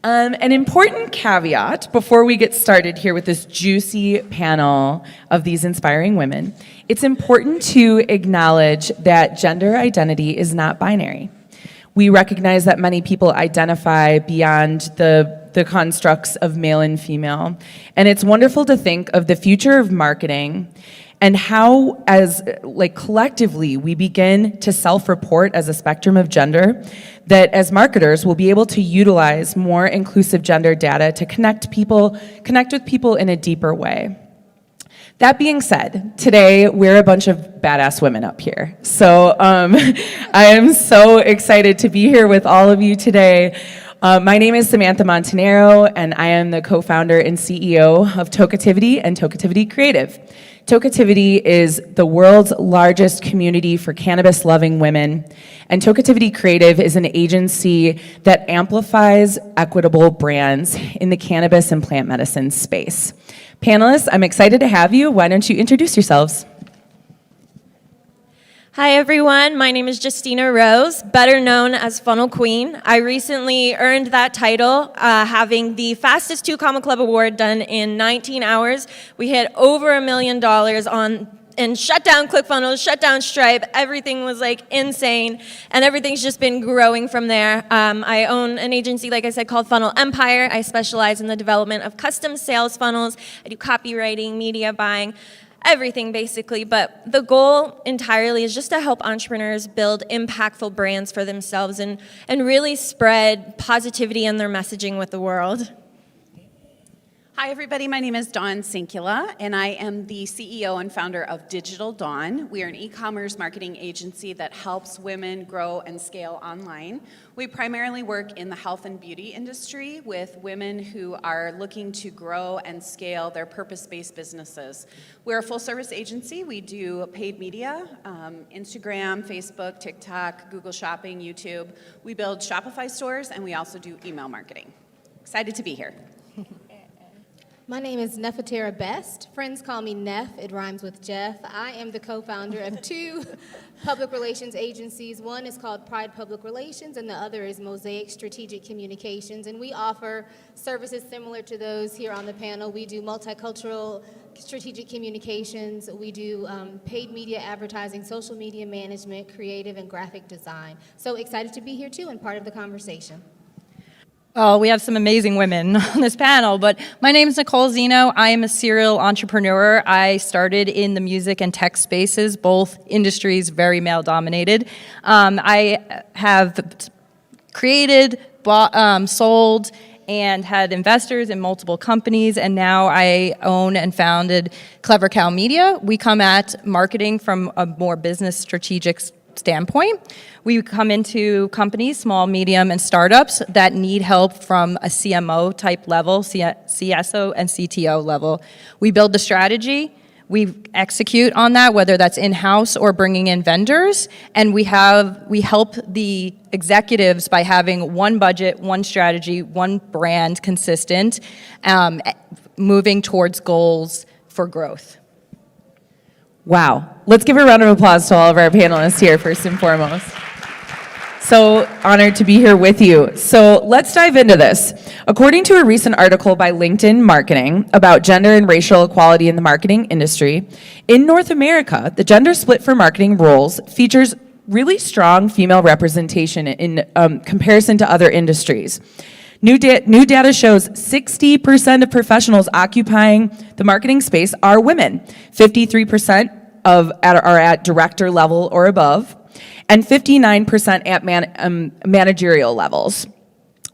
An important caveat before we get started here with this juicy panel of these inspiring women, it's important to acknowledge that gender identity is not binary. We recognize that many people identify beyond the constructs of male and female, and it's wonderful to think of the future of marketing and how, as collectively, we begin to self-report as a spectrum of gender, that as marketers, we'll be able to utilize more inclusive gender data to connect with people in a deeper way. That being said, today we're a bunch of badass women up here. So I am so excited to be here with all of you today. My name is Samantha Montanaro, and I am the co-founder and CEO of Toketivity and Toketivity Creative. Toketivity is the world's largest community for cannabis-loving women, and Toketivity Creative is an agency that amplifies equitable brands in the cannabis and plant medicine space. Panelists, I'm excited to have you. Why don't you introduce yourselves? Hi everyone, my name is Justina Rose, better known as Funnel Queen. I recently earned that title, having the fastest 2 Comma Club award done in 19 hours. We hit over $1 million and shut down ClickFunnels, shut down Stripe. Everything was insane, and everything's just been growing from there. I own an agency, like I said, called Funnel Empire. I specialize in the development of custom sales funnels. I do copywriting, media buying, everything basically, but the goal entirely is just to help entrepreneurs build impactful brands for themselves and really spread positivity in their messaging with the world. Hi everybody, my name is Dawn Sinkula, and I am the CEO and founder of Digital Dawn. We are an e-commerce marketing agency that helps women grow and scale online. We primarily work in the health and beauty industry with women who are looking to grow and scale their purpose-based businesses. We're a full-service agency. We do paid media, Instagram, Facebook, TikTok, Google Shopping, YouTube. We build Shopify stores, and we also do email marketing. Excited to be here. My name is Nefertara Best. Friends call me Neff. It rhymes with Jeff. I am the co-founder of 2 public relations agencies. One is called Pride Public Relations, and the other is Mosaic Strategic Communications. And we offer services similar to those here on the panel. We do multicultural strategic communications. We do paid media advertising, social media management, creative and graphic design. So excited to be here too and part of the conversation. Well, we have some amazing women on this panel, but my name is Nicole Zeno. I am a serial entrepreneur. I started in the music and tech spaces, both industries very male-dominated. I have created, bought, sold, and had investors in multiple companies, and now I own and founded Clever Cow Media. We come at marketing from a more business strategic standpoint. We come into companies, small, medium, and startups that need help from a CMO type level, CSO and CTO level. We build the strategy, we execute on that, whether that's in-house or bringing in vendors, and we help the executives by having one budget, one strategy, one brand consistent, moving towards goals for growth. Wow. Let's give a round of applause to all of our panelists here, first and foremost. So honored to be here with you. So let's dive into this. According to a recent article by LinkedIn Marketing about gender and racial equality in the marketing industry, in North America, the gender split for marketing roles features really strong female representation in comparison to other industries. New data shows 60% of professionals occupying the marketing space are women. 53% are at director level or above, and 59% at managerial levels.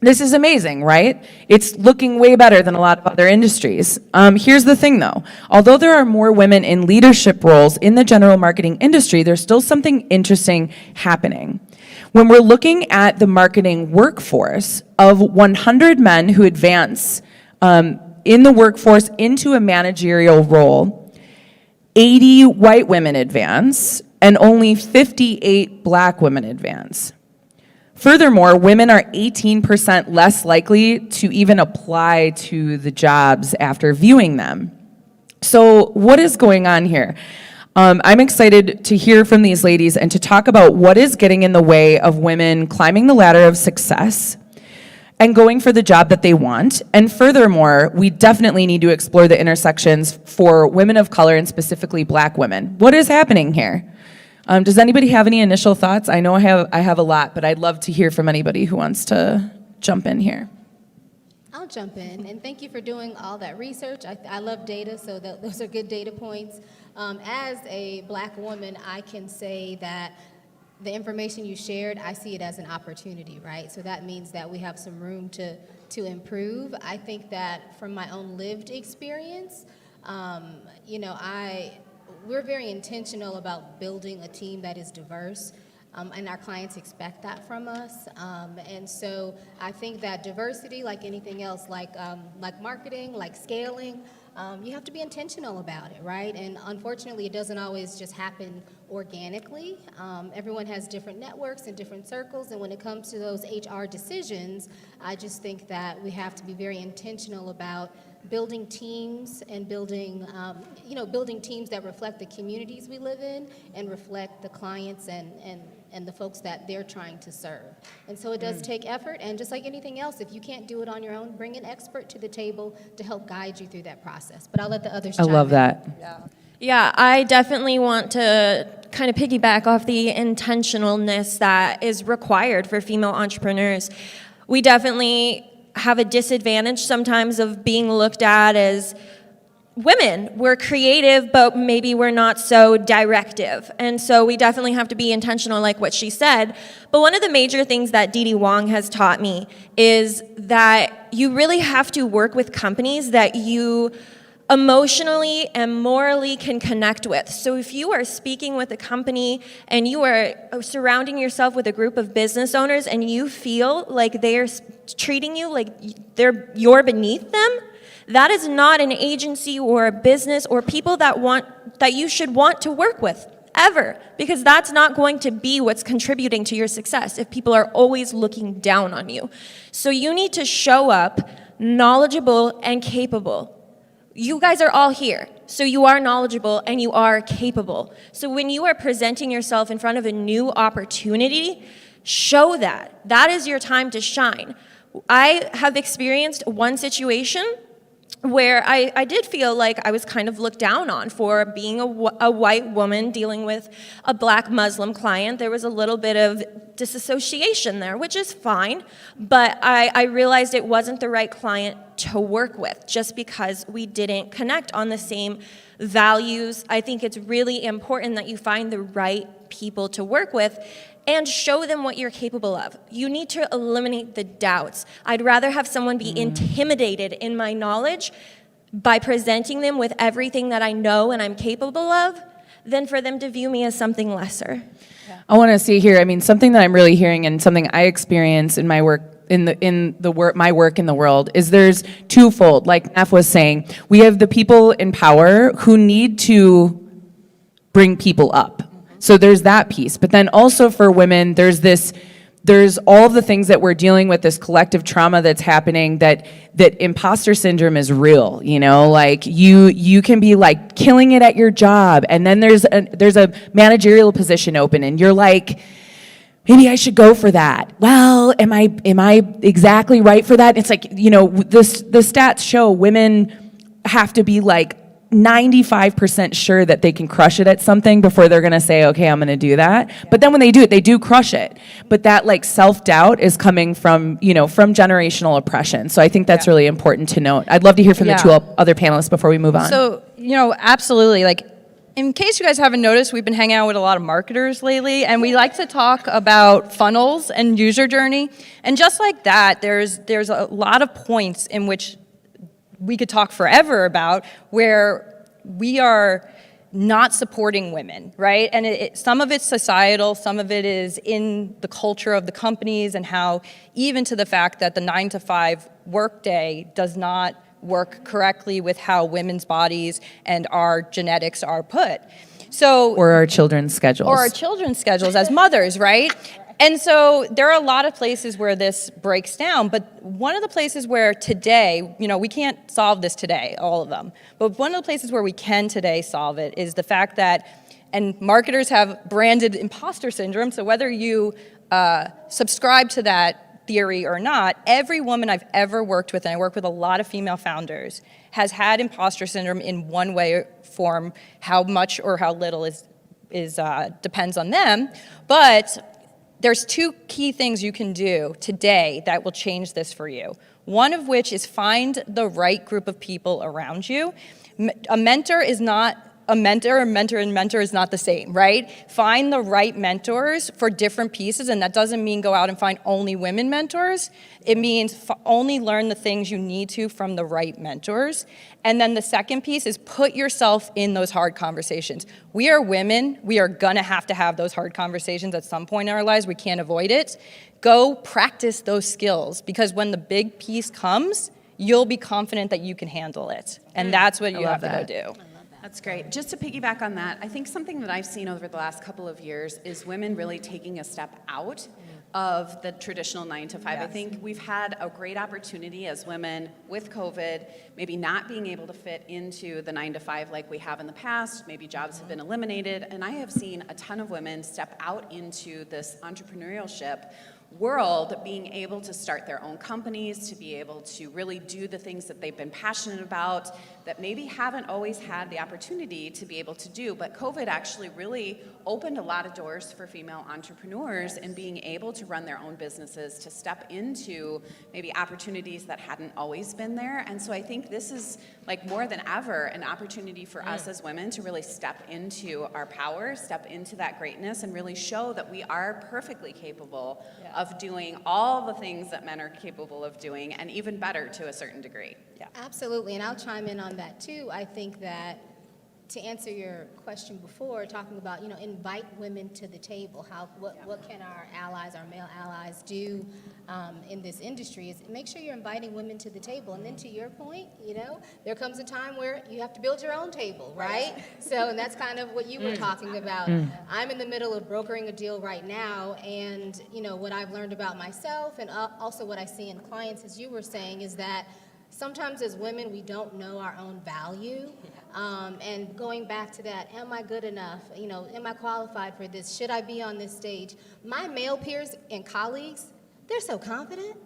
This is amazing, right? It's looking way better than a lot of other industries. Here's the thing though, although there are more women in leadership roles in the general marketing industry, there's still something interesting happening. When we're looking at the marketing workforce, of 100 men who advance in the workforce into a managerial role, 80 white women advance, and only 58 black women advance. Furthermore, women are 18% less likely to even apply to the jobs after viewing them. So what is going on here? I'm excited to hear from these ladies and to talk about what is getting in the way of women climbing the ladder of success, and going for the job that they want. And furthermore, we definitely need to explore the intersections for women of color and specifically Black women. What is happening here? Does anybody have any initial thoughts? I know I have a lot, but I'd love to hear from anybody who wants to jump in here. I'll jump in, and thank you for doing all that research. I love data, so those are good data points. As a Black woman, I can say that the information you shared, I see it as an opportunity, right? So that means that we have some room to improve. I think that from my own lived experience, we're very intentional about building a team that is diverse. And our clients expect that from us. And so I think that diversity, like anything else, like marketing, like scaling, you have to be intentional about it, right? And unfortunately, it doesn't always just happen organically. Everyone has different networks and different circles, and when it comes to those HR decisions, I just think that we have to be very intentional about building teams and building teams that reflect the communities we live in and reflect the clients and the folks that they're trying to serve. And so it does take effort, and just like anything else, if you can't do it on your own, bring an expert to the table to help guide you through that process. But I'll let the others chime in. I love that. Yeah, I definitely want to kind of piggyback off the intentionalness that is required for female entrepreneurs. We definitely have a disadvantage sometimes of being looked at as women. We're creative, but maybe we're not so directive. And so we definitely have to be intentional, like what she said. But one of the major things that Dee Dee Wong has taught me is that you really have to work with companies that you emotionally and morally can connect with. So if you are speaking with a company and you are surrounding yourself with a group of business owners and you feel like they're treating you like you're beneath them, that is not an agency or a business or people that you should want to work with ever, because that's not going to be what's contributing to your success if people are always looking down on you. So you need to show up knowledgeable and capable. You guys are all here, so you are knowledgeable and you are capable. So when you are presenting yourself in front of a new opportunity, show that. That is your time to shine. I have experienced one situation where I did feel like I was kind of looked down on for being a white woman dealing with a Black Muslim client. There was a little bit of disassociation there, which is fine, but I realized it wasn't the right client to work with just because we didn't connect on the same values. I think it's really important that you find the right people to work with and show them what you're capable of. You need to eliminate the doubts. I'd rather have someone be intimidated in my knowledge by presenting them with everything that I know and I'm capable of than for them to view me as something lesser. Yeah. I want to see here, something that I'm really hearing and something I experience in my work my work in the world is there's twofold. Like Neff was saying, we have the people in power who need to bring people up. So there's that piece. But then also for women, there's all the things that we're dealing with, this collective trauma that's happening, that imposter syndrome is real, like you can be like killing it at your job, and then there's a managerial position open and you're like, maybe I should go for that. Well, am I exactly right for that? It's like, the stats show women have to be like 95% sure that they can crush it at something before they're gonna say, okay, I'm gonna do that. Yeah. But then when they do it, they do crush it. But that like self-doubt is coming from generational oppression. So I think that's really important to note. I'd love to hear from the two other panelists before we move on. So, absolutely. Like, in case you guys haven't noticed, we've been hanging out with a lot of marketers lately, and we like to talk about funnels and user journey. And just like that, there's a lot of points in which we could talk forever about where we are not supporting women, right? And some of it's societal, some of it is in the culture of the companies, and how even to the fact that the 9-to-5 workday does not work correctly with how women's bodies and our genetics are put. Or our children's schedules. Or our children's schedules as mothers, right? And so there are a lot of places where this breaks down, but one of the places where today, we can't solve this today, all of them, but one of the places where we can today solve it is the fact that, and marketers have branded imposter syndrome, so whether you subscribe to that theory or not, every woman I've ever worked with, and I work with a lot of female founders, has had imposter syndrome in one way or form. How much or how little is depends on them. But there's two key things you can do today that will change this for you. One of which is find the right group of people around you. A mentor is not a mentor and mentor is not the same, right? Find the right mentors for different pieces, and that doesn't mean go out and find only women mentors. It means only learn the things you need to from the right mentors. And then the second piece is put yourself in those hard conversations. We are women. We are gonna have to have those hard conversations at some point in our lives. We can't avoid it. Go practice those skills, because when the big piece comes, you'll be confident that you can handle it. And that's what you have to go do. That's great. Just to piggyback on that, I think something that I've seen over the last couple of years is women really taking a step out of the traditional 9 to 5. Yes. I think we've had a great opportunity as women with COVID, maybe not being able to fit into the 9 to 5 like we have in the past. Maybe jobs have been eliminated. And I have seen a ton of women step out into this entrepreneurship world, being able to start their own companies, to be able to really do the things that they've been passionate about, that maybe haven't always had the opportunity to be able to do. But COVID actually really opened a lot of doors for female entrepreneurs in being able to run their own businesses, to step into maybe opportunities that hadn't always been there. And so I think this is, like, more than ever an opportunity for us as women to really step into our power, step into that greatness, and really show that we are perfectly capable of doing all the things that men are capable of doing, and even better to a certain degree. Yeah. Absolutely, and I'll chime in on that too. I think that to answer your question before, talking about, invite women to the table, what can our allies, our male allies do in this industry, is make sure you're inviting women to the table. And then to your point, there comes a time where you have to build your own table, right? So, and that's kind of what you were talking about. I'm in the middle of brokering a deal right now, and what I've learned about myself, and also what I see in clients, as you were saying, is that sometimes as women, we don't know our own value. And going back to that, am I good enough? Am I qualified for this? Should I be on this stage? My male peers and colleagues, they're so confident.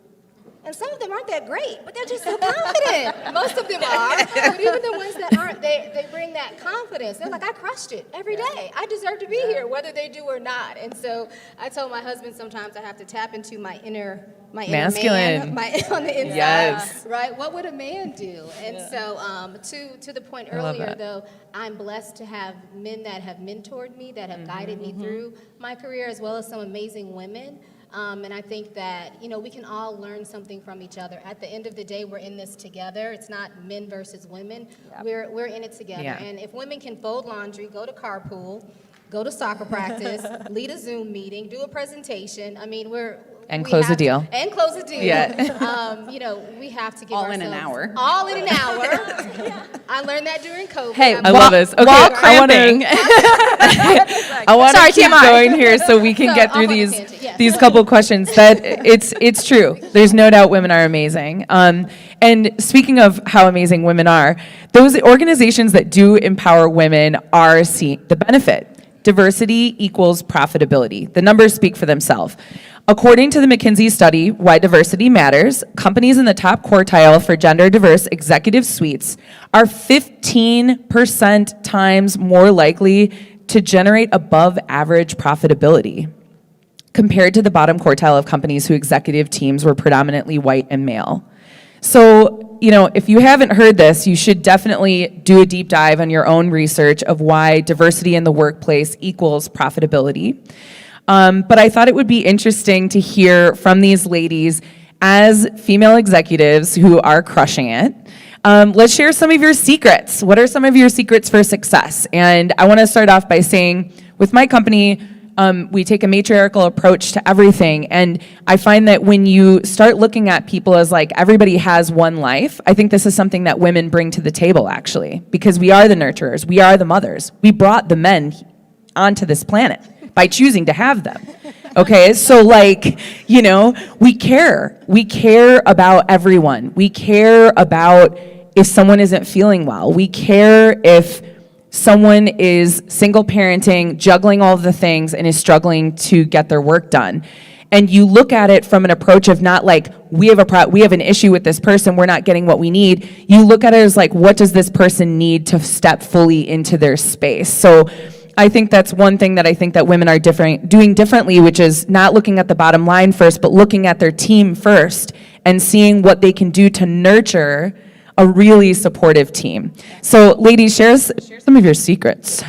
And some of them aren't that great, but they're just so confident. Most of them are, but even the ones that aren't, they bring that confidence. They're like, I crushed it every day. I deserve to be here, whether they do or not. And so I told my husband sometimes I have to tap into my inner masculine man, on the inside. Yes. Right? What would a man do? And so to the point earlier, though, I'm blessed to have men that have mentored me, that have guided me through my career, as well as some amazing women. And I think that, we can all learn something from each other. At the end of the day, we're in this together. It's not men versus women. Yep. We're in it together. Yeah. And if women can fold laundry, go to carpool, go to soccer practice, lead a Zoom meeting, do a presentation, and close a deal. And close a deal. Yeah. We have to give all ourselves in an hour. All in an hour. I learned that during COVID. Hey, I love this. Okay, while cramping. I want to keep going here so we can get through these couple questions. That it's true. There's no doubt women are amazing. And speaking of how amazing women are, those organizations that do empower women are seeing the benefit. Diversity equals profitability. The numbers speak for themselves. According to the McKinsey study, Why Diversity Matters, companies in the top quartile for gender diverse executive suites are 15% times more likely to generate above average profitability compared to the bottom quartile of companies whose executive teams were predominantly white and male. So, if you haven't heard this, you should definitely do a deep dive on your own research of why diversity in the workplace equals profitability. But I thought it would be interesting to hear from these ladies as female executives who are crushing it. Let's share some of your secrets. What are some of your secrets for success? And I want to start off by saying, with my company, we take a matriarchal approach to everything. And I find that when you start looking at people as like everybody has one life, I think this is something that women bring to the table, actually, because we are the nurturers, we are the mothers. We brought the men onto this planet by choosing to have them. Okay, so we care. We care about everyone. We care about if someone isn't feeling well. We care if someone is single parenting, juggling all of the things, and is struggling to get their work done. and you look at it from an approach of not like, we have an issue with this person, we're not getting what we need. You look at it as like, what does this person need to step fully into their space? So I think that's one thing that I think that women are doing differently, which is not looking at the bottom line first, but looking at their team first and seeing what they can do to nurture a really supportive team. So ladies, share some of your secrets.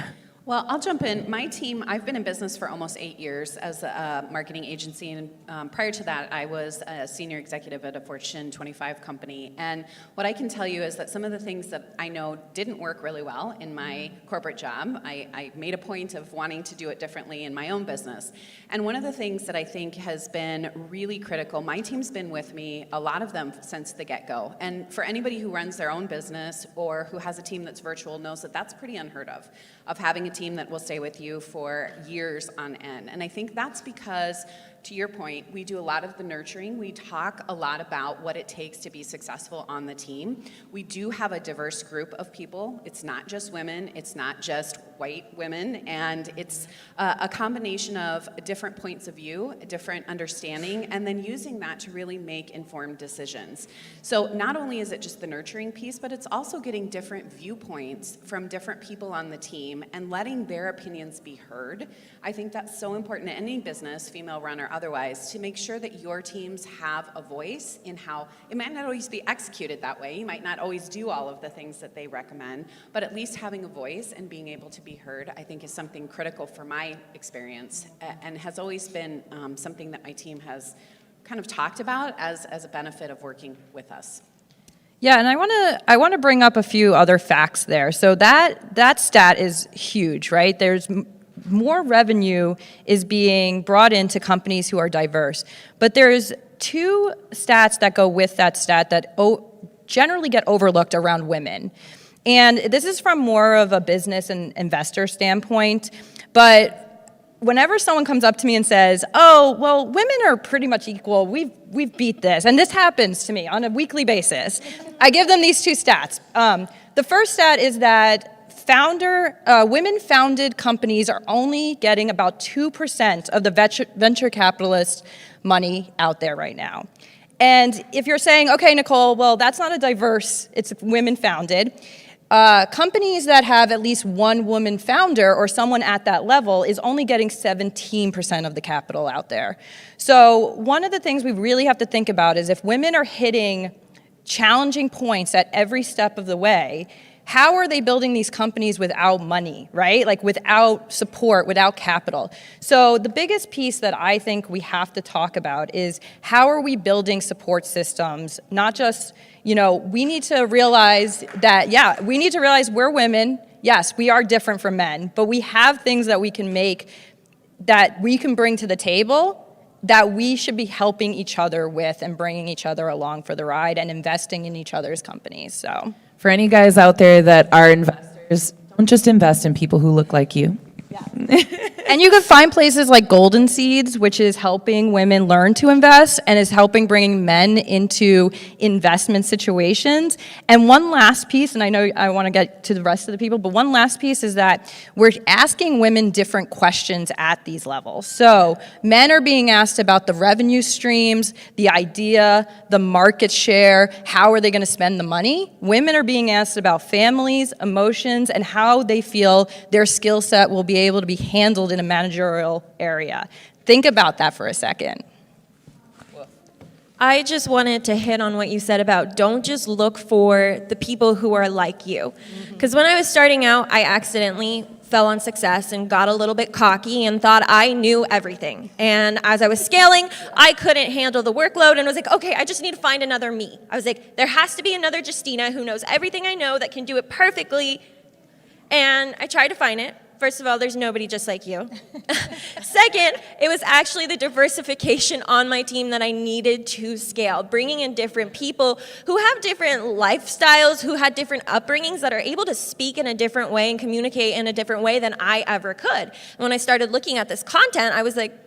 Well, I'll jump in. My team, I've been in business for almost 8 years as a marketing agency, and prior to that, I was a senior executive at a Fortune 25 company. And what I can tell you is that some of the things that I know didn't work really well in my corporate job, I made a point of wanting to do it differently in my own business. And one of the things that I think has been really critical, my team's been with me, a lot of them since the get-go. And for anybody who runs their own business or who has a team that's virtual knows that that's pretty unheard of having a team that will stay with you for years on end. And I think that's because, to your point, we do a lot of the nurturing. We talk a lot about what it takes to be successful on the team. We do have a diverse group of people. It's not just women, it's not just white women, and it's a combination of different points of view, a different understanding, and then using that to really make informed decisions. So not only is it just the nurturing piece, but it's also getting different viewpoints from different people on the team and letting their opinions be heard. I think that's so important in any business, female run or otherwise, to make sure that your teams have a voice in how, it might not always be executed that way, you might not always do all of the things that they recommend, but at least having a voice and being able to be heard, I think is something critical for my experience, and has always been something that my team has kind of talked about as a benefit of working with us. Yeah, and I want to bring up a few other facts there. So that stat is huge, right? There's more revenue is being brought into companies who are diverse. But there's two stats that go with that stat that generally get overlooked around women. And this is from more of a business and investor standpoint, but whenever someone comes up to me and says, oh, well, women are pretty much equal, we've beat this, and this happens to me on a weekly basis, I give them these two stats. The first stat is that women-founded companies are only getting about 2% of the venture capitalist money out there right now. And if you're saying, okay, Nicole, well, that's not a diverse, it's women-founded, companies that have at least one woman founder or someone at that level is only getting 17% of the capital out there. So one of the things we really have to think about is if women are hitting challenging points at every step of the way, how are they building these companies without money, right? Like without support, without capital. So the biggest piece that I think we have to talk about is how are we building support systems, not just, we need to realize that, we need to realize we're women. Yes, we are different from men, but we have things that we can make, that we can bring to the table that we should be helping each other with and bringing each other along for the ride and investing in each other's companies, so. For any guys out there that are investors, don't just invest in people who look like you. Yeah. And you can find places like Golden Seeds, which is helping women learn to invest and is helping bring men into investment situations. And one last piece, and I know I want to get to the rest of the people, but one last piece is that we're asking women different questions at these levels. So men are being asked about the revenue streams, the idea, the market share, how are they going to spend the money? Women are being asked about families, emotions, and how they feel their skill set will be able to be handled in a managerial area. Think about that for a second. I just wanted to hit on what you said about don't just look for the people who are like you. Because when I was starting out, I accidentally fell on success and got a little bit cocky and thought I knew everything. And as I was scaling, I couldn't handle the workload and was like, okay, I just need to find another me. I was like, there has to be another Justina who knows everything I know that can do it perfectly. And I tried to find it. First of all, there's nobody just like you. Second, it was actually the diversification on my team that I needed to scale, bringing in different people who have different lifestyles, who had different upbringings that are able to speak in a different way and communicate in a different way than I ever could. And when I started looking at this content, I was like,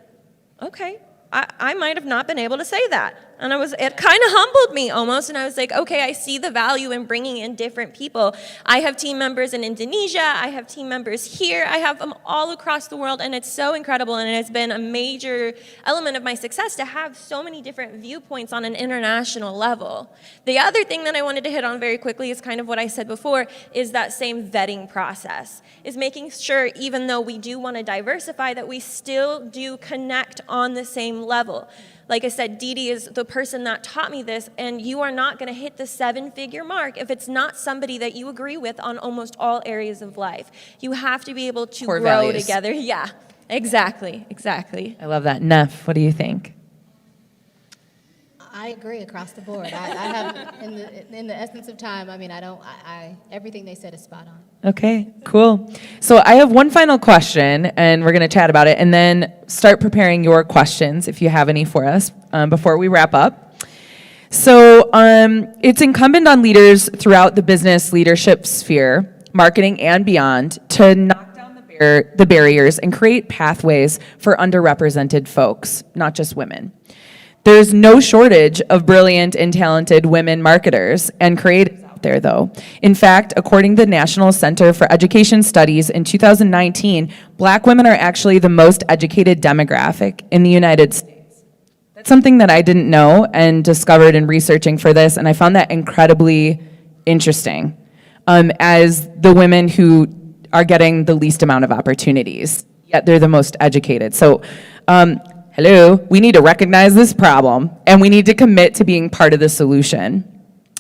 okay, I might have not been able to say that. And it kind of humbled me almost. And I was like, okay, I see the value in bringing in different people. I have team members in Indonesia. I have team members here. I have them all across the world. And it's so incredible. And it's been a major element of my success to have so many different viewpoints on an international level. The other thing that I wanted to hit on very quickly is kind of what I said before, is that same vetting process, is making sure even though we do want to diversify, that we still do connect on the same level. Like I said, Dee Dee is the person that taught me this, and you are not going to hit the 7-figure mark if it's not somebody that you agree with on almost all areas of life. You have to be able to Core grow values. together. Yeah, exactly. I love that. Neff, what do you think? I agree across the board. I have, in the essence of time, I mean, everything they said is spot on. Okay, cool. So I have one final question, and we're going to chat about it, and then start preparing your questions if you have any for us before we wrap up. So it's incumbent on leaders throughout the business leadership sphere, marketing and beyond, to knock down the barriers and create pathways for underrepresented folks, not just women. There's no shortage of brilliant and talented women marketers and creatives out there, though. In fact, according to the National Center for Education Studies in 2019, Black women are actually the most educated demographic in the United States. That's something that I didn't know and discovered in researching for this, and I found that incredibly interesting, as the women who are getting the least amount of opportunities, yet they're the most educated. So, hello, we need to recognize this problem, and we need to commit to being part of the solution.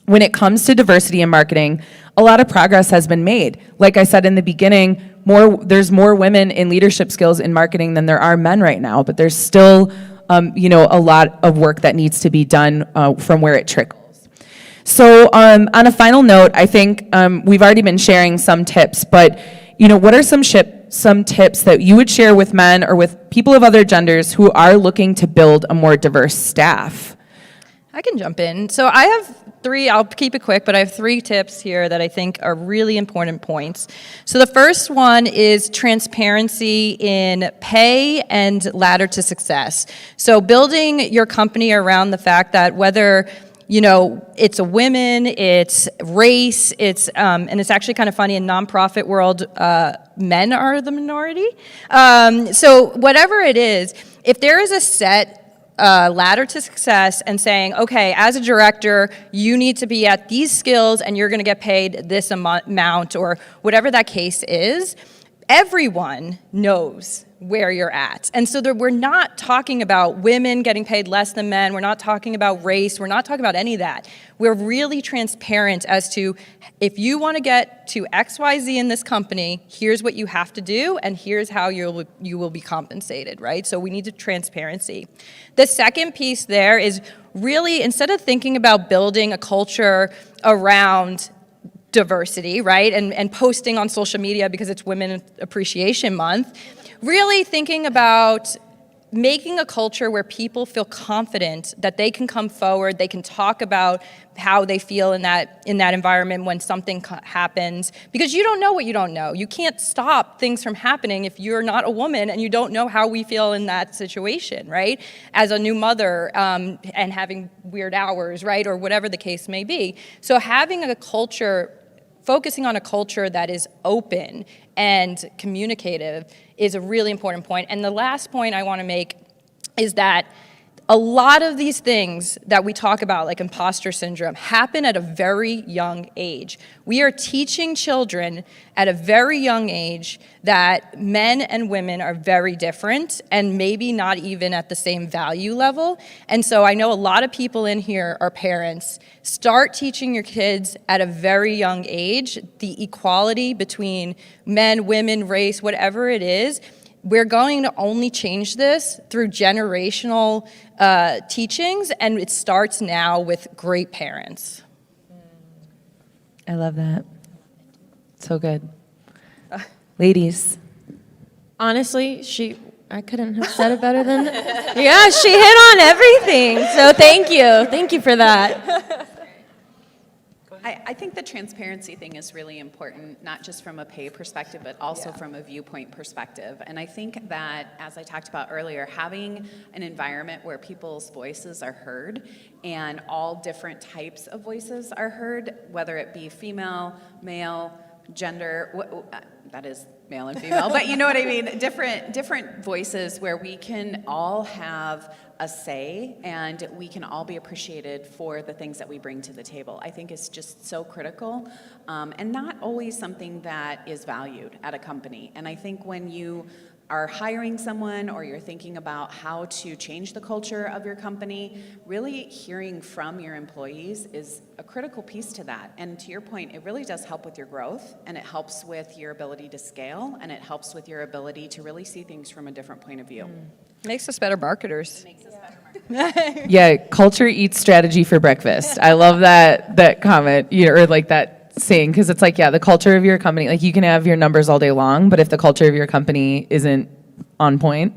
When it comes to diversity in marketing, a lot of progress has been made. Like I said in the beginning, there's more women in leadership skills in marketing than there are men right now, but there's still a lot of work that needs to be done from where it trickles. So on a final note, I think we've already been sharing some tips, but what are some tips that you would share with men or with people of other genders who are looking to build a more diverse staff? I can jump in. So I have 3, I'll keep it quick, but I have 3 tips here that I think are really important points. So the first one is transparency in pay and ladder to success. So building your company around the fact that whether it's a women, it's race, and it's actually kind of funny in nonprofit world, men are the minority. So whatever it is, if there is a set ladder to success and saying, okay, as a director, you need to be at these skills and you're going to get paid this amount or whatever that case is, everyone knows where you're at. And so we're not talking about women getting paid less than men. We're not talking about race. We're not talking about any of that. We're really transparent as to if you want to get to XYZ in this company, here's what you have to do, and here's how you will be compensated, right? So we need transparency. The second piece there is really, instead of thinking about building a culture around diversity, right, and posting on social media because it's Women Appreciation Month, really thinking about making a culture where people feel confident that they can come forward, they can talk about how they feel in that environment when something happens, because you don't know what you don't know. You can't stop things from happening if you're not a woman and you don't know how we feel in that situation, right? As a new mother and having weird hours, right, or whatever the case may be. So having a culture, focusing on a culture that is open and communicative is a really important point. And the last point I want to make is that a lot of these things that we talk about, like imposter syndrome, happen at a very young age. We are teaching children at a very young age that men and women are very different and maybe not even at the same value level. And so I know a lot of people in here are parents. Start teaching your kids at a very young age the equality between men, women, race, whatever it is. We're going to only change this through generational teachings, and it starts now with great parents. I love that. So good. Ladies. Honestly, I couldn't have said it better than, yeah, she hit on everything. So thank you for that. Go I think the transparency thing is really important, not just from a pay perspective, but also from a viewpoint perspective. And I think that, as I talked about earlier, having an environment where people's voices are heard and all different types of voices are heard, whether it be female, male, gender, that is male and female, but you know what I mean, different voices where we can all have a say and we can all be appreciated for the things that we bring to the table. I think it's just so critical, and not always something that is valued at a company. And I think when you are hiring someone or you're thinking about how to change the culture of your company, really hearing from your employees is a critical piece to that. And to your point, it really does help with your growth, and it helps with your ability to scale, and it helps with your ability to really see things from a different point of view. Makes us better marketers. Yeah, culture eats strategy for breakfast. I love that comment, or like that saying, because it's like, yeah, the culture of your company, like you can have your numbers all day long, but if the culture of your company isn't on point,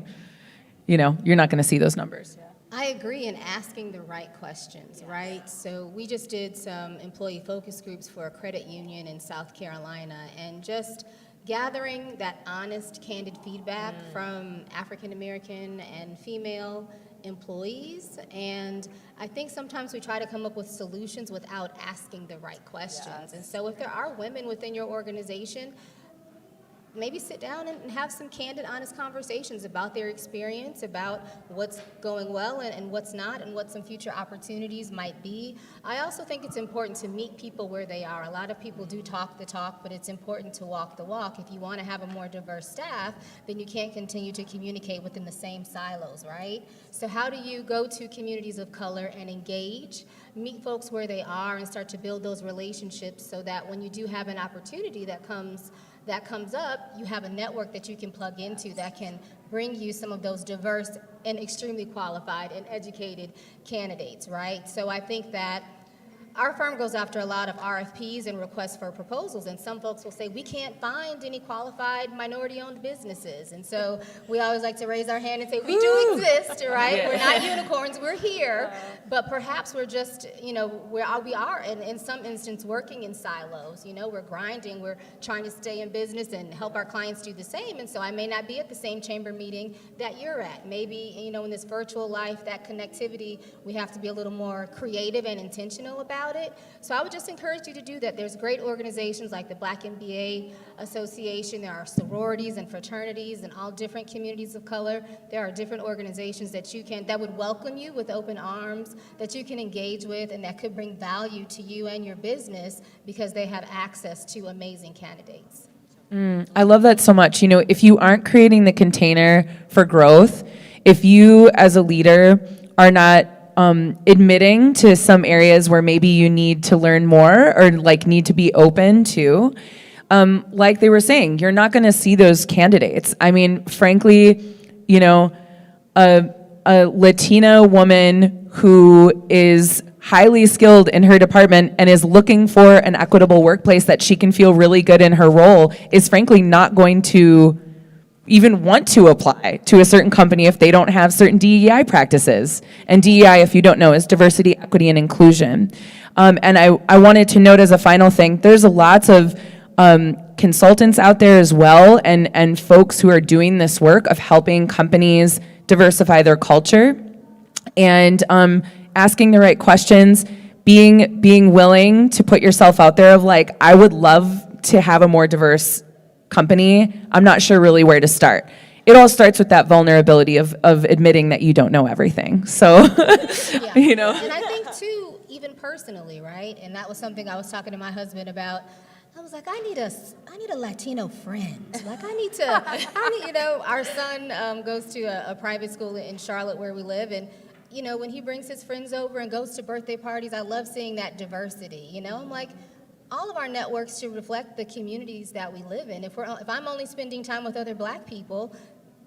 you're not going to see those numbers. I agree in asking the right questions, right? So we just did some employee focus groups for a credit union in South Carolina, and just gathering that honest, candid feedback from African American and female employees. And I think sometimes we try to come up with solutions without asking the right questions. And so if there are women within your organization, maybe sit down and have some candid, honest conversations about their experience, about what's going well and what's not, and what some future opportunities might be. I also think it's important to meet people where they are. A lot of people do talk the talk, but it's important to walk the walk. If you want to have a more diverse staff, then you can't continue to communicate within the same silos, right? So how do you go to communities of color and engage, meet folks where they are, and start to build those relationships so that when you do have an opportunity that comes up, you have a network that you can plug into that can bring you some of those diverse and extremely qualified and educated candidates, right? So I think that our firm goes after a lot of RFPs and requests for proposals, and some folks will say, we can't find any qualified minority-owned businesses. And so we always like to raise our hand and say, we do exist, right? Yeah. We're not unicorns, we're here, but perhaps we're just, we are in some instance working in silos. We're grinding, we're trying to stay in business and help our clients do the same, and so I may not be at the same chamber meeting that you're at. Maybe, in this virtual life, that connectivity, we have to be a little more creative and intentional about it. So I would just encourage you to do that. There's great organizations like the Black MBA Association. There are sororities and fraternities in all different communities of color. There are different organizations that would welcome you with open arms, that you can engage with, and that could bring value to you and your business because they have access to amazing candidates. I love that so much. If you aren't creating the container for growth, if you as a leader are not admitting to some areas where maybe you need to learn more or need to be open to, like they were saying, you're not going to see those candidates. I mean, frankly, a Latina woman who is highly skilled in her department and is looking for an equitable workplace that she can feel really good in her role is frankly not going to even want to apply to a certain company if they don't have certain DEI practices. And DEI, if you don't know, is diversity, equity, and inclusion. And I wanted to note as a final thing, there's lots of consultants out there as well, and folks who are doing this work of helping companies diversify their culture, and asking the right questions, being willing to put yourself out there of I would love to have a more diverse company. I'm not sure really where to start. It all starts with that vulnerability of admitting that you don't know everything. So, And I think too, even personally, right? And that was something I was talking to my husband about. I was like, I need a Latino friend. Our son goes to a private school in Charlotte where we live, and when he brings his friends over and goes to birthday parties, I love seeing that diversity. I'm like, all of our networks should reflect the communities that we live in. If I'm only spending time with other Black people,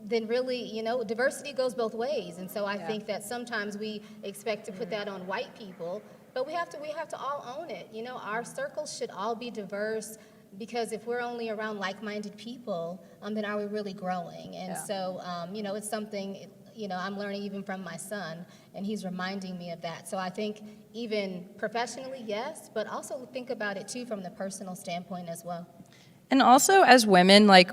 then really, diversity goes both ways. And so I think that sometimes we expect to put that on white people, but we have to all own it. Our circles should all be diverse, because if we're only around like-minded people, then are we really growing? And so, it's something, I'm learning even from my son, and he's reminding me of that. So I think even professionally, yes, but also think about it too from the personal standpoint as well. And also as women, like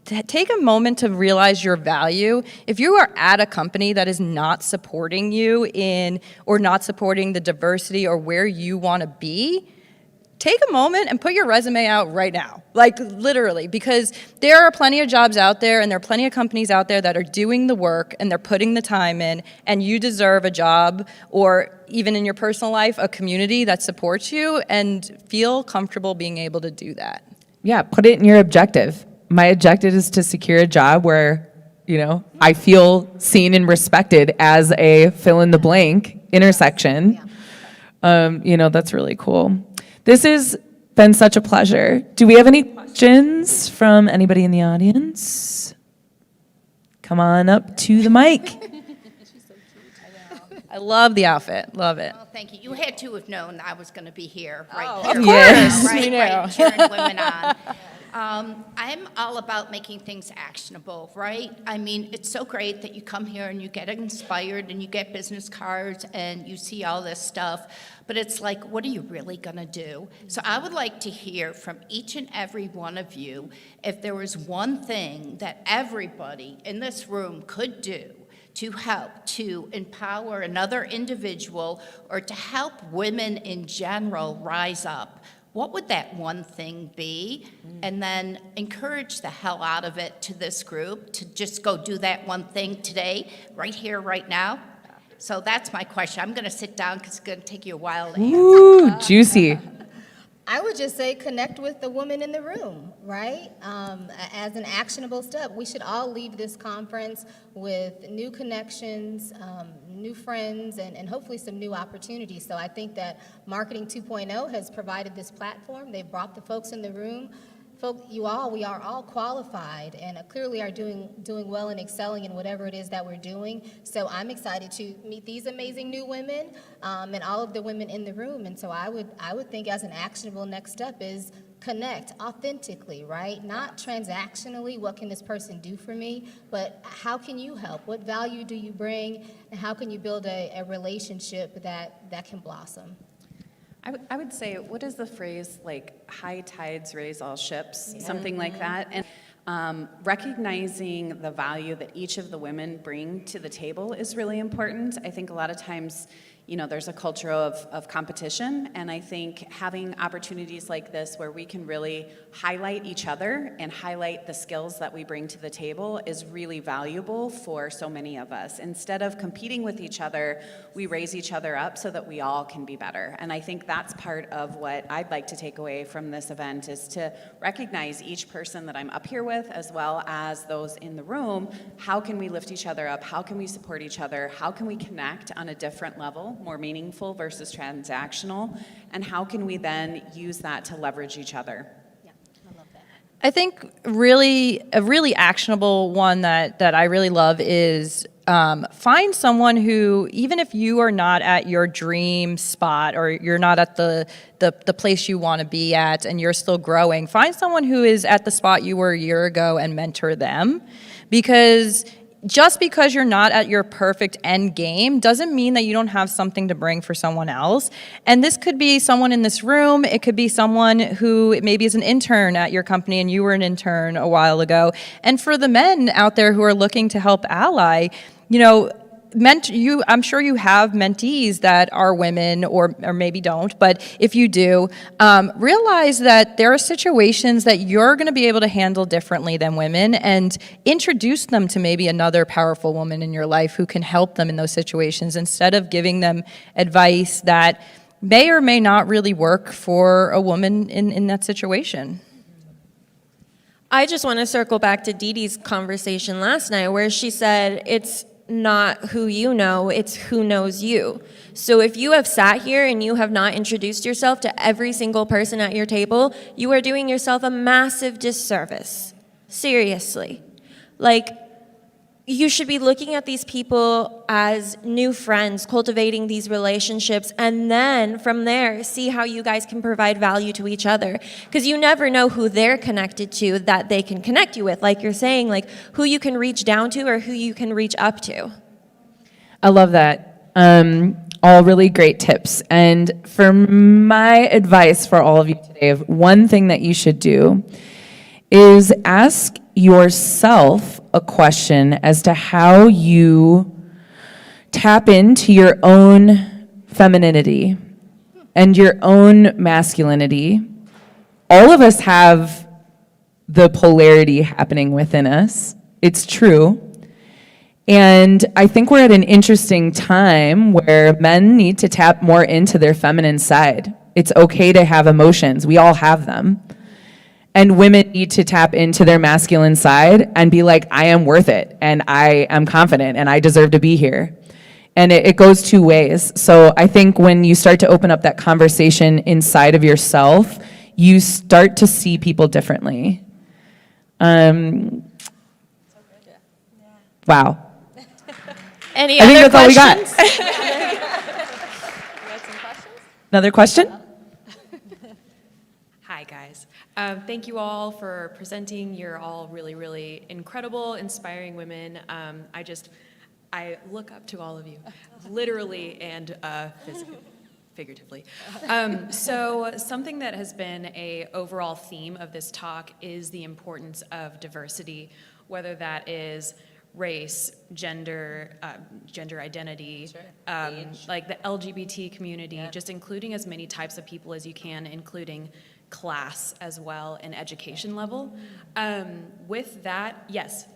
take a moment to realize your value. If you are at a company that is not supporting you or not supporting the diversity or where you want to be, take a moment and put your resume out right now, like literally, because there are plenty of jobs out there and there are plenty of companies out there that are doing the work and they're putting the time in, and you deserve a job, or even in your personal life, a community that supports you, and feel comfortable being able to do that. Yeah, put it in your objective. My objective is to secure a job where, I feel seen and respected as a fill in the blank intersection. That's really cool. This has been such a pleasure. Do we have any questions from anybody in the audience? Come on up to the mic. I love the outfit, love it. Well, thank you. You had to have known that I was going to be here, right? Of here, course, right, we knew. right, cheering women on. I'm all about making things actionable, right? I mean, it's so great that you come here and you get inspired and you get business cards and you see all this stuff, but it's like, what are you really going to do? So I would like to hear from each and every one of you if there was one thing that everybody in this room could do to help to empower another individual or to help women in general rise up. What would that one thing be? And then encourage the hell out of it to this group to just go do that one thing today, right here, right now. So that's my question. I'm going to sit down because it's going to take you a while to answer. Ooh, juicy. I would just say connect with the woman in the room, right? As an actionable step, we should all leave this conference with new connections, new friends, and hopefully some new opportunities. So I think that Marketing 2.0 has provided this platform. They've brought the folks in the room. We are all qualified and clearly are doing well and excelling in whatever it is that we're doing. So I'm excited to meet these amazing new women and all of the women in the room. And so I would think as an actionable next step is connect authentically, right? Not transactionally, what can this person do for me, but how can you help? What value do you bring? And how can you build a relationship that can blossom? I would say, what is the phrase, like, high tides raise all ships, something like that? And recognizing the value that each of the women bring to the table is really important. I think a lot of times, there's a culture of competition, and I think having opportunities like this where we can really highlight each other and highlight the skills that we bring to the table is really valuable for so many of us. Instead of competing with each other, we raise each other up so that we all can be better. And I think that's part of what I'd like to take away from this event is to recognize each person that I'm up here with as well as those in the room. How can we lift each other up? How can we support each other? How can we connect on a different level, more meaningful versus transactional? And how can we then use that to leverage each other? Yeah, I love that. I think a really actionable one that I really love is find someone who, even if you are not at your dream spot or you're not at the place you want to be at and you're still growing, find someone who is at the spot you were a year ago and mentor them. Because just because you're not at your perfect end game doesn't mean that you don't have something to bring for someone else. And this could be someone in this room. It could be someone who maybe is an intern at your company and you were an intern a while ago. And for the men out there who are looking to help ally, I'm sure you have mentees that are women or maybe don't, but if you do, realize that there are situations that you're going to be able to handle differently than women, and introduce them to maybe another powerful woman in your life who can help them in those situations instead of giving them advice that may or may not really work for a woman in that situation. I just want to circle back to Dee Dee's conversation last night where she said it's not who you know, it's who knows you. So if you have sat here and you have not introduced yourself to every single person at your table, you are doing yourself a massive disservice. Seriously. you should be looking at these people as new friends, cultivating these relationships, and then from there, see how you guys can provide value to each other. Because you never know who they're connected to that they can connect you with. Like you're saying, like who you can reach down to or who you can reach up to. I love that. All really great tips. And for my advice for all of you today, one thing that you should do is ask yourself a question as to how you tap into your own femininity and your own masculinity. All of us have the polarity happening within us. It's true. And I think we're at an interesting time where men need to tap more into their feminine side. It's okay to have emotions. We all have them. And women need to tap into their masculine side and be like, I am worth it, and I am confident, and I deserve to be here. And it goes two ways. So I think when you start to open up that conversation inside of yourself, you start to see people differently. Wow. Any I think other that's all we got. questions? Another question? Hi, guys. Thank you all for presenting. You're all really, really incredible, inspiring women. I look up to all of you, literally and figuratively. So something that has been a overall theme of this talk is the importance of diversity, whether that is race, gender, gender identity, like the LGBT community, just including as many types of people as you can, including class as well and education level. With that, yes,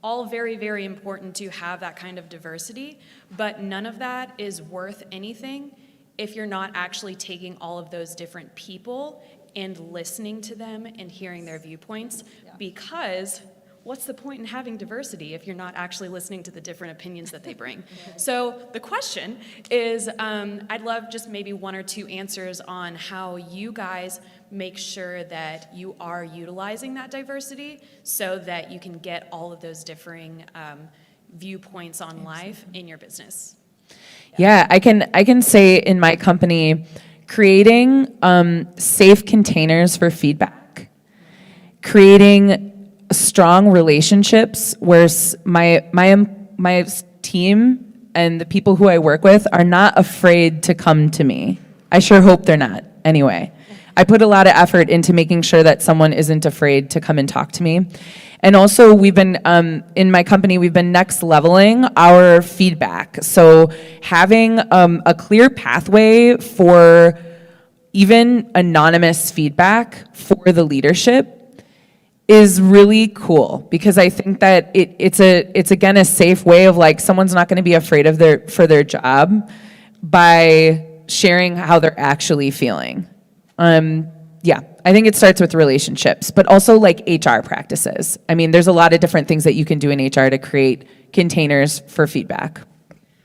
all very, very important to have that kind of diversity, but none of that is worth anything if you're not actually taking all of those different people and listening to them and hearing their viewpoints, because what's the point in having diversity if you're not actually listening to the different opinions that they bring? So the question is, I'd love just maybe one or two answers on how you guys make sure that you are utilizing that diversity so that you can get all of those differing viewpoints on life in your business. Yeah, I can say in my company, creating safe containers for feedback, creating strong relationships where my team and the people who I work with are not afraid to come to me. I sure hope they're not, anyway. I put a lot of effort into making sure that someone isn't afraid to come and talk to me. And also, we've been, in my company, we've been next leveling our feedback. So having a clear pathway for even anonymous feedback for the leadership is really cool, because I think that it's again a safe way of like someone's not going to be afraid of their job by sharing how they're actually feeling. Yeah, I think it starts with relationships, but also like HR practices. I mean, there's a lot of different things that you can do in HR to create containers for feedback.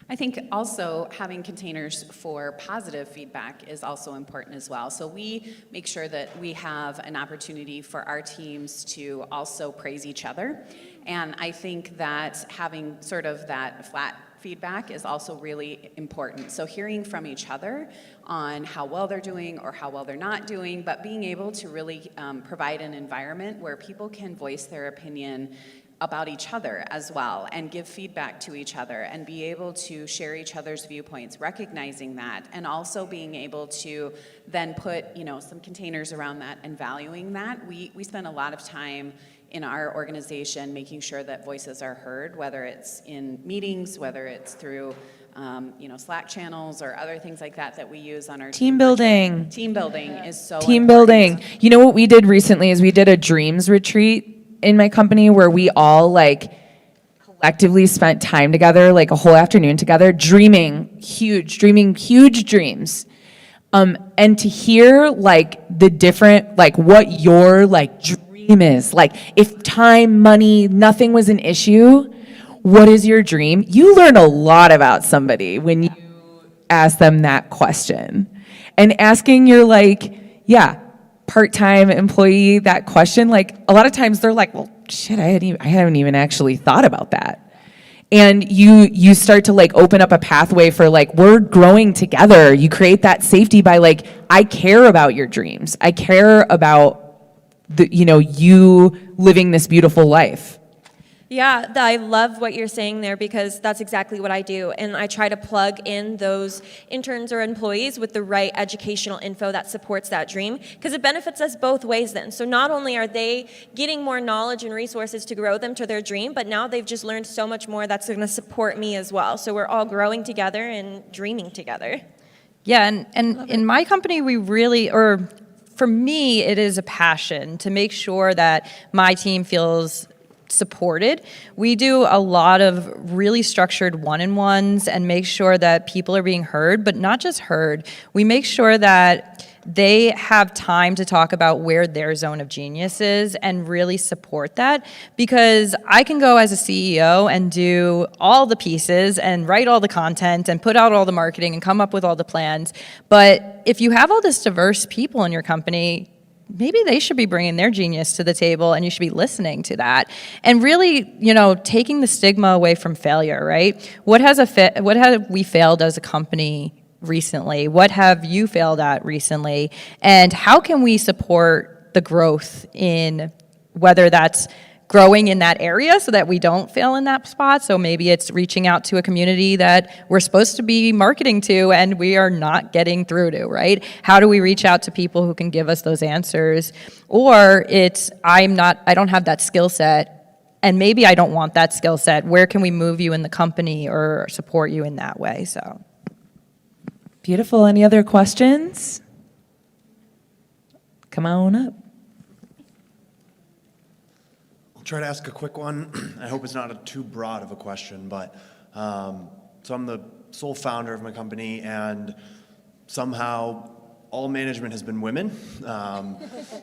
I think also having containers for positive feedback is also important as well. So we make sure that we have an opportunity for our teams to also praise each other. And I think that having sort of that flat feedback is also really important. So hearing from each other on how well they're doing or how well they're not doing, but being able to really provide an environment where people can voice their opinion about each other as well and give feedback to each other and be able to share each other's viewpoints, recognizing that, and also being able to then put, some containers around that and valuing that. We spend a lot of time in our organization making sure that voices are heard, whether it's in meetings, whether it's through Slack channels or other things like that we use on our Team building. Team building is so Team important. building. You know what we did recently is we did a dreams retreat in my company where we all collectively spent time together, like a whole afternoon together, dreaming huge dreams. And to hear the different, what your dream is, if time, money, nothing was an issue, what is your dream? You learn a lot about somebody when you ask them that question. And asking your part-time employee that question, a lot of times they're like, well, shit, I haven't even actually thought about that. and you start to like open up a pathway for like, we're growing together. You create that safety by like, I care about your dreams. I care about you living this beautiful life. Yeah, I love what you're saying there because that's exactly what I do. And I try to plug in those interns or employees with the right educational info that supports that dream because it benefits us both ways then. So not only are they getting more knowledge and resources to grow them to their dream, but now they've just learned so much more that's going to support me as well. So we're all growing together and dreaming together. Yeah, and in my company, we really, or for me, it is a passion to make sure that my team feels supported. We do a lot of really structured one-on-ones and make sure that people are being heard, but not just heard. We make sure that they have time to talk about where their zone of genius is and really support that, because I can go as a CEO and do all the pieces and write all the content and put out all the marketing and come up with all the plans. But if you have all this diverse people in your company, maybe they should be bringing their genius to the table and you should be listening to that. And really, taking the stigma away from failure, right? What have we failed as a company recently? What have you failed at recently? And how can we support the growth in whether that's growing in that area so that we don't fail in that spot? So maybe it's reaching out to a community that we're supposed to be marketing to and we are not getting through to, right? How do we reach out to people who can give us those answers? Or it's, I don't have that skill set and maybe I don't want that skill set. Where can we move you in the company or support you in that way? So. Beautiful. Any other questions? Come on up. I'll try to ask a quick one. I hope it's not too broad of a question, but so I'm the sole founder of my company, and somehow all management has been women.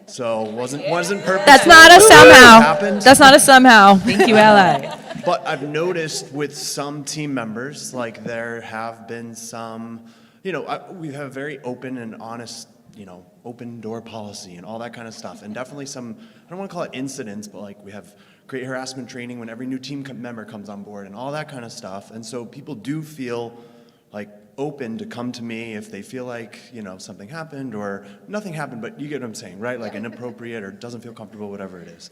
So wasn't purposeful. That's not a somehow. Happened. That's not a somehow. Thank you, Ally. But I've noticed with some team members, like there have been some, we have a very open and honest, open door policy and all that kind of stuff. And definitely some, I don't want to call it incidents, but like we have great harassment training when every new team member comes on board and all that kind of stuff. And so people do feel like open to come to me if they feel like, something happened or nothing happened, but you get what I'm saying, right? Like inappropriate or doesn't feel comfortable, whatever it is.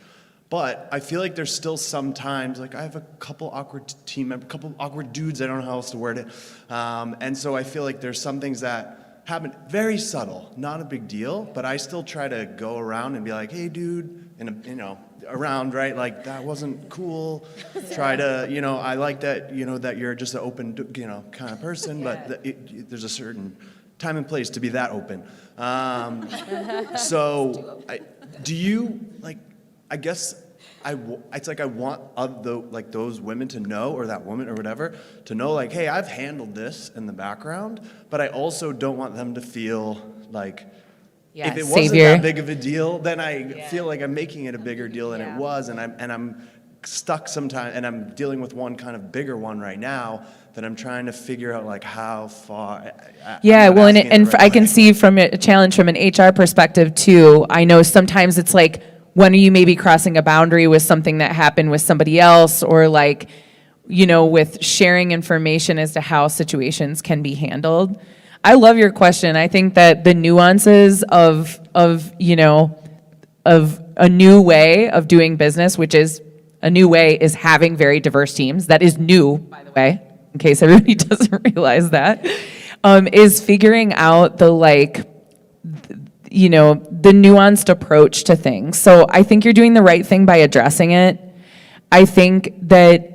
But I feel like there's still sometimes, like I have a couple awkward team members, a couple awkward dudes, I don't know how else to word it. And so I feel like there's some things that happen, very subtle, not a big deal, but I still try to go around and be like, hey dude, and around, right? Like that wasn't cool. Try to, I like that, that you're just an open, kind of person, but there's a certain time and place to be that open. So do you, like, I guess it's like I want those women to know, or that woman or whatever, to know like, hey, I've handled this in the background, but I also don't want them to feel like if it wasn't that big of a deal, then I feel like I'm making it a bigger deal than it was, and I'm stuck sometimes, and I'm dealing with one kind of bigger one right now that I'm trying to figure out like how far. Well, and I can see from a challenge from an HR perspective too. I know sometimes it's like, when are you maybe crossing a boundary with something that happened with somebody else, or like, with sharing information as to how situations can be handled. I love your question. I think that the nuances of a new way of doing business, which is a new way, is having very diverse teams. That is new, by the way, in case everybody doesn't realize that, is figuring out the the nuanced approach to things. So I think you're doing the right thing by addressing it. I think that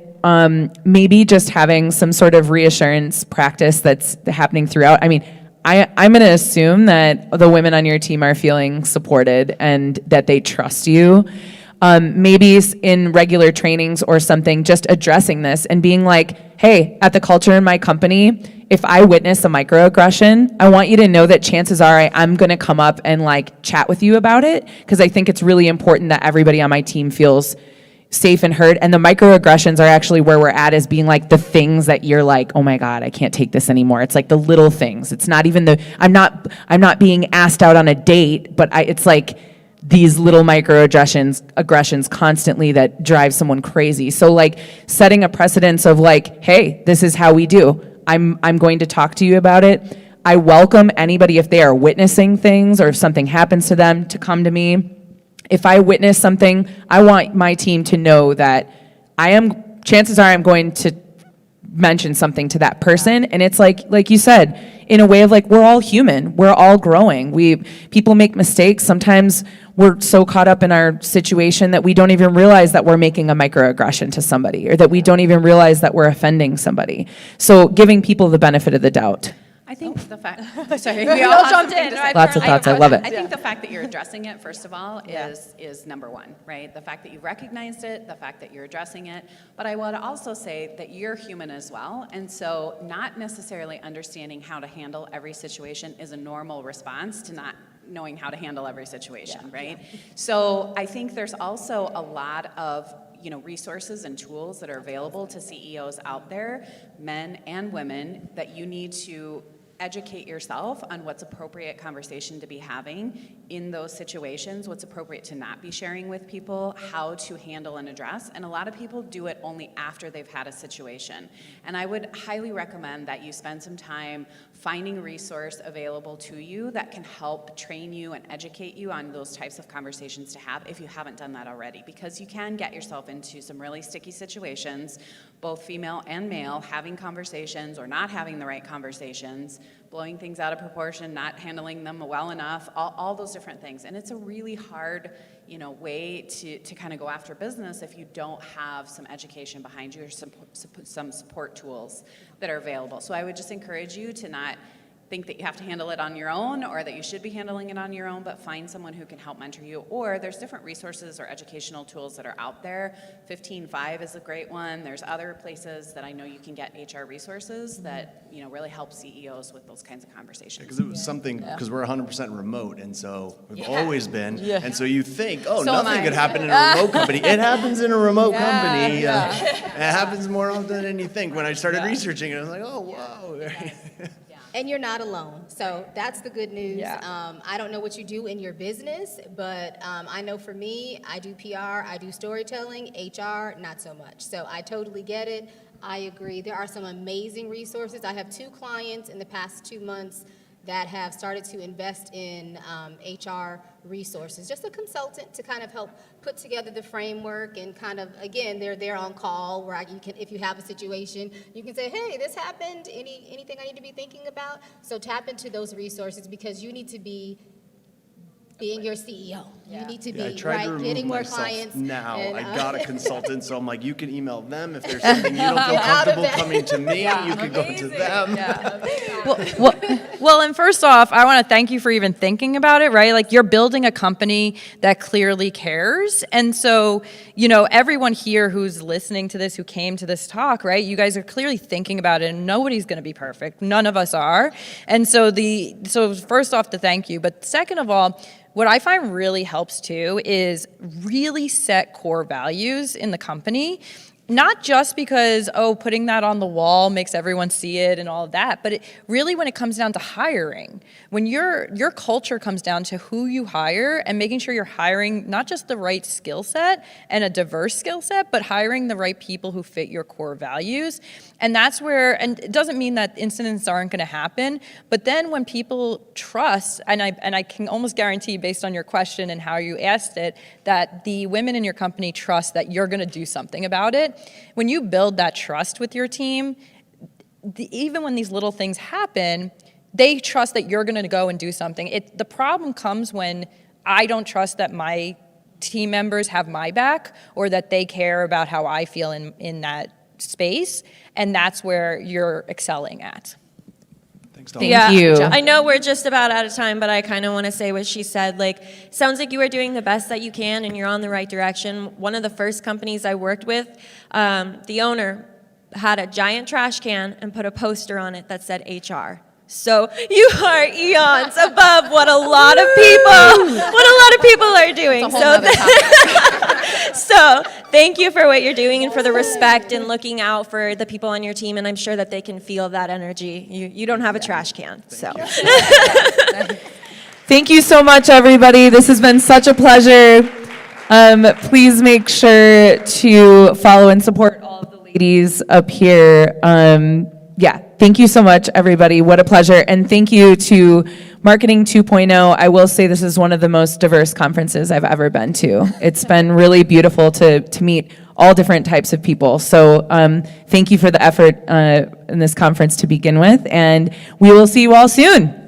maybe just having some sort of reassurance practice that's happening throughout. I mean, I'm going to assume that the women on your team are feeling supported and that they trust you. Maybe in regular trainings or something, just addressing this and being like, hey, at the culture in my company, if I witness a microaggression, I want you to know that chances are I'm going to come up and like chat with you about it, because I think it's really important that everybody on my team feels safe and heard. And the microaggressions are actually where we're at, as being like the things that you're like, oh my God, I can't take this anymore. It's like the little things. It's not even I'm not being asked out on a date, but it's like these little aggressions constantly that drive someone crazy. So like setting a precedence of like, hey, this is how we do. I'm going to talk to you about it. I welcome anybody, if they are witnessing things or if something happens to them, to come to me. If I witness something, I want my team to know that chances are I'm going to mention something to that person. And it's like you said, in a way of like, we're all human, we're all growing. People make mistakes. Sometimes we're so caught up in our situation that we don't even realize that we're making a microaggression to somebody, or that we don't even realize that we're offending somebody. So giving people the benefit of the doubt. I think the fact, sorry, We all jumped in. Right? Lots of thoughts, I love it. I think the fact that you're addressing it, first of all, is number one, right? The fact that you recognized it, the fact that you're addressing it. But I would also say that you're human as well. And so not necessarily understanding how to handle every situation is a normal response to not knowing how to handle every situation, right? So I think there's also a lot of resources and tools that are available to CEOs out there, men and women, that you need to educate yourself on what's appropriate conversation to be having in those situations, what's appropriate to not be sharing with people, how to handle and address. And a lot of people do it only after they've had a situation. And I would highly recommend that you spend some time finding a resource available to you that can help train you and educate you on those types of conversations to have if you haven't done that already, because you can get yourself into some really sticky situations, both female and male, having conversations or not having the right conversations, blowing things out of proportion, not handling them well enough, all those different things. And it's a really hard way to kind of go after business if you don't have some education behind you or some support tools that are available. So I would just encourage you to not think that you have to handle it on your own or that you should be handling it on your own, but find someone who can help mentor you. Or there's different resources or educational tools that are out there. 15.5 is a great one. There's other places that I know you can get HR resources that really help CEOs with those kinds of conversations. Because it was something, because we're 100% remote, and so we've always been, and so you think, So am nothing I. could happen in a remote company. It happens in a remote company. It happens more often than you think. When I started researching it, I was like, oh, wow. And you're not alone. So that's the good news. Yeah. I don't know what you do in your business, but I know for me, I do PR, I do storytelling, HR, not so much. So I totally get it. I agree. There are some amazing resources. I have 2 clients in the past 2 months that have started to invest in HR resources, just a consultant to kind of help put together the framework and kind of, again, they're there on call where you can, if you have a situation, you can say, hey, this happened, anything I need to be thinking about? So tap into those resources because you need to be being your CEO. You need to be, I tried to remove getting more myself clients. now. and, I got a consultant, so I'm like, you can email them. If there's something you don't feel out of comfortable that. coming to me, you can go to them. Well, and first off, I want to thank you for even thinking about it, right? Like you're building a company that clearly cares. And so, everyone here who's listening to this, who came to this talk, right? You guys are clearly thinking about it and nobody's going to be perfect. None of us are. And so first off, to thank you. But second of all, what I find really helps too is really set core values in the company. Not just because, putting that on the wall makes everyone see it and all of that, but really when it comes down to hiring, when your culture comes down to who you hire and making sure you're hiring not just the right skill set and a diverse skill set, but hiring the right people who fit your core values. And that's where, and it doesn't mean that incidents aren't going to happen, but then when people trust, and I can almost guarantee based on your question and how you asked it, that the women in your company trust that you're going to do something about it. When you build that trust with your team, even when these little things happen, they trust that you're going to go and do something. The problem comes when I don't trust that my team members have my back or that they care about how I feel in that space, and that's where you're excelling at. Thanks, Dawn. Thank you. I know we're just about out of time, but I kind of want to say what she said. Sounds like you are doing the best that you can and you're on the right direction. One of the first companies I worked with, the owner had a giant trash can and put a poster on it that said HR. So you are eons above what a lot of people are doing. So thank you for what you're doing and for the respect and looking out for the people on your team. And I'm sure that they can feel that energy. You don't have a trash can. So Thank you so much, everybody. This has been such a pleasure. Please make sure to follow and support all of the ladies up here. Yeah, thank you so much, everybody. What a pleasure. And thank you to Marketing 2.0. I will say this is one of the most diverse conferences I've ever been to. It's been really beautiful to meet all different types of people. So thank you for the effort in this conference to begin with. And we will see you all soon.